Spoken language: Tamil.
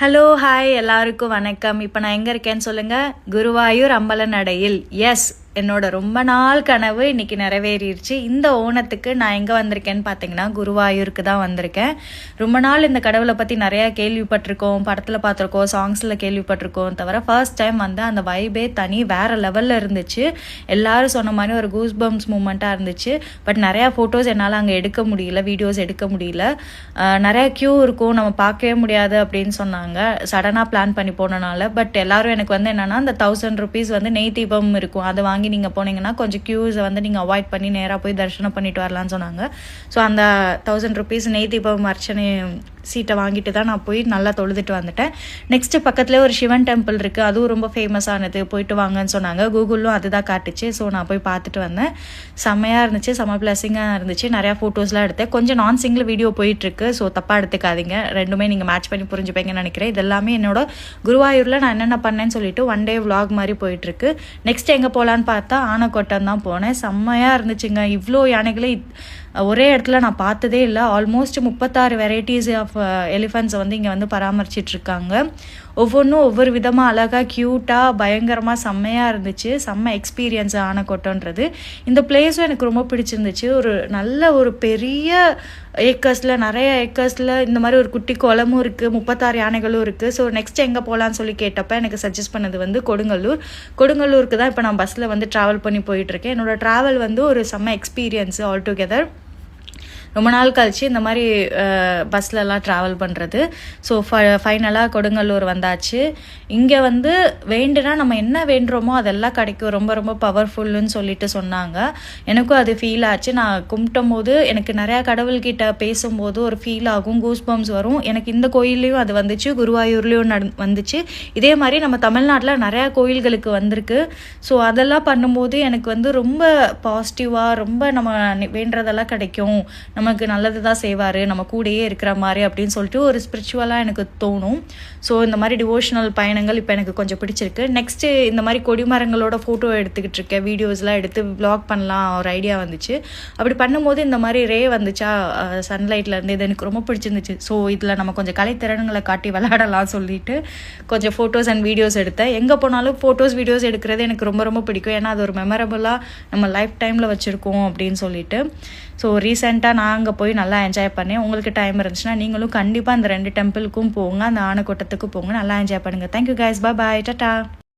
ஹலோ ஹாய் எல்லாருக்கும் வணக்கம். இப்போ நான் எங்கே இருக்கேன்னு சொல்லுங்கள். குருவாயூர் அம்பலநடையில். எஸ், என்னோட ரொம்ப நாள் கனவு இன்றைக்கி நிறைவேறிடுச்சு. இந்த ஓணத்துக்கு நான் எங்கே வந்திருக்கேன்னு பார்த்தீங்கன்னா குருவாயூருக்கு தான் வந்திருக்கேன். ரொம்ப நாள் இந்த கடவுளை பற்றி நிறையா கேள்விப்பட்டிருக்கோம், படத்தில் பார்த்துருக்கோம், சாங்ஸில் கேள்விப்பட்டிருக்கோம். தவிர ஃபர்ஸ்ட் டைம் வந்து அந்த வைபே தனி வேறு லெவலில் இருந்துச்சு. எல்லோரும் சொன்ன மாதிரி ஒரு கூஸ் பம்ப்ஸ் மூமெண்ட்டாக இருந்துச்சு. பட் நிறையா ஃபோட்டோஸ் என்னால் அங்கே எடுக்க முடியல, வீடியோஸ் எடுக்க முடியல. நிறையா க்யூ இருக்கும், நம்ம பார்க்கவே முடியாது அப்படின்னு சொன்னாங்க. சடனாக பிளான் பண்ணி போனனால. பட் எல்லோரும் எனக்கு வந்து என்னென்னா அந்த 1000 rupees வந்து நெய் தீபம் இருக்கும், அதை வாங்கி நீங்கள் போனீங்கன்னா கொஞ்சம் க்யூஸை வந்து நீங்கள் அவாய்ட் பண்ணி நேராக போய் தரிசனம் பண்ணிட்டு வரலான்னு சொன்னாங்க. ஸோ அந்த 1000 rupees நெய் தீபம் அர்ச்சனை சீட்டை வாங்கிட்டு தான் நான் போய் நல்லா தொழுதுட்டு வந்துட்டேன். நெக்ஸ்ட்டு பக்கத்துலேயே ஒரு சிவன் டெம்பிள் இருக்குது, அதுவும் ரொம்ப ஃபேமஸானது, போயிட்டு வாங்கன்னு சொன்னாங்க. கூகுளும் அதுதான் காட்டுச்சு. ஸோ நான் போய் பார்த்துட்டு வந்தேன். செம்மையாக இருந்துச்சு, செம்ம பிளஸிங்காக இருந்துச்சு. நிறையா ஃபோட்டோஸ்லாம் எடுத்தேன். கொஞ்சம் நான் சிங்கிள் வீடியோ போயிட்டுருக்கு, ஸோ தப்பாக எடுத்துக்காதீங்க. ரெண்டுமே நீங்கள் மேட்ச் பண்ணி புரிஞ்சுப்பீங்கன்னு நினைக்கிறேன். இது எல்லாமே என்னோட குருவாயூரில் நான் என்னென்ன பண்ணேன்னு சொல்லிட்டு ஒன் டே vlog மாதிரி போயிட்டுருக்கு. நெக்ஸ்ட் எங்கே போகலான்னு பார்த்தா ஆனைக்கோட்டம் தான் போனேன். செம்மையாக இருந்துச்சுங்க. இவ்வளோ யானைகளே ஒரே இடத்துல நான் பார்த்ததே இல்லை. ஆல்மோஸ்ட் 36 வெரைட்டிஸ் ஆஃப் எலிஃபண்ட்ஸை வந்து இங்கே வந்து பராமரிச்சிட்ருக்காங்க. ஒவ்வொன்றும் ஒவ்வொரு விதமாக அழகாக க்யூட்டாக பயங்கரமாக செம்மையாக இருந்துச்சு. செம்ம எக்ஸ்பீரியன்ஸ் ஆனைக்கோட்டன்றது. இந்த பிளேஸும் எனக்கு ரொம்ப பிடிச்சிருந்துச்சு. ஒரு நல்ல ஒரு பெரிய ஏக்கர்ஸில், நிறைய ஏக்கர்ஸில் இந்த மாதிரி ஒரு குட்டி குளமும் இருக்குது, 36 யானைகளும் இருக்குது. ஸோ நெக்ஸ்ட் எங்கே போகலான்னு சொல்லி கேட்டப்போ எனக்கு சஜஸ்ட் பண்ணது வந்து கொடுங்கல்லூருக்கு தான் இப்போ நான் பஸ்ஸில் வந்து ட்ராவல் பண்ணி போயிட்டுருக்கேன். என்னோடய ட்ராவல் வந்து ஒரு செம்ம எக்ஸ்பீரியன்ஸு ஆல் டுகெதர். ரொம்ப நாள் கழிச்சு இந்த மாதிரி பஸ்லலாம் ட்ராவல் பண்ணுறது. ஸோ ஃபைனலாக கொடுங்கல்லூர் வந்தாச்சு. இங்கே வந்து வேண்டுனா நம்ம என்ன வேண்டுறோமோ அதெல்லாம் கிடைக்கும், ரொம்ப ரொம்ப பவர்ஃபுல்லுன்னு சொல்லிட்டு சொன்னாங்க. எனக்கும் அது ஃபீல் ஆச்சு. நான் கும்பிட்டும் போது எனக்கு நிறையா கடவுள்கிட்ட பேசும்போது ஒரு ஃபீல் ஆகும், கூஸ் பம்ப்ஸ் வரும். எனக்கு இந்த கோயில்லையும் அது வந்துச்சு, குருவாயூர்லேயும் வந்துச்சு. இதே மாதிரி நம்ம தமிழ்நாட்டில் நிறையா கோயில்களுக்கு வந்திருக்கு. ஸோ அதெல்லாம் பண்ணும்போது எனக்கு வந்து ரொம்ப பாசிட்டிவாக, ரொம்ப நம்ம வேண்டுறதெல்லாம் கிடைக்கும், நமக்கு நல்லது தான் செய்வார், நம்ம கூடயே இருக்கிற மாதிரி அப்படின்னு சொல்லிட்டு ஒரு ஸ்பிரிச்சுவலாக எனக்கு தோணும். ஸோ இந்த மாதிரி டிவோஷனல் பயணங்கள் இப்போ எனக்கு கொஞ்சம் பிடிச்சிருக்கு. நெக்ஸ்ட்டு இந்த மாதிரி கொடிமரங்களோட ஃபோட்டோ எடுத்துக்கிட்டு இருக்கேன், வீடியோஸ்லாம் எடுத்து vlog பண்ணலாம் ஒரு ஐடியா வந்துச்சு. அப்படி பண்ணும்போது இந்த மாதிரி ரே வந்துச்சா சன்லைட்லேருந்து, இது எனக்கு ரொம்ப பிடிச்சிருந்துச்சு. ஸோ இதில் நம்ம கொஞ்சம் கலைத்திறன்களை காட்டி விளையாடலாம் சொல்லிட்டு கொஞ்சம் ஃபோட்டோஸ் அண்ட் வீடியோஸ் எடுத்தேன். எங்கே போனாலும் ஃபோட்டோஸ் வீடியோஸ் எடுக்கிறது எனக்கு ரொம்ப ரொம்ப பிடிக்கும். ஏன்னா அது ஒரு மெமரபுளாக நம்ம லைஃப் டைமில் வச்சுருக்கோம் அப்படின்னு சொல்லிட்டு. ஸோ ரீசெண்டாக நான் அங்கே போய் நல்லா என்ஜாய் பண்ணேன். உங்களுக்கு டைம் இருந்துச்சுன்னா நீங்களும் கண்டிப்பாக அந்த 2 டெம்பிளுக்கும் போங்க, அந்த ஆனைக்கோட்டத்துக்கு போங்க, நல்லா என்ஜாய் பண்ணுங்கள். தேங்க்யூ கைஸ், பாய், டாடா.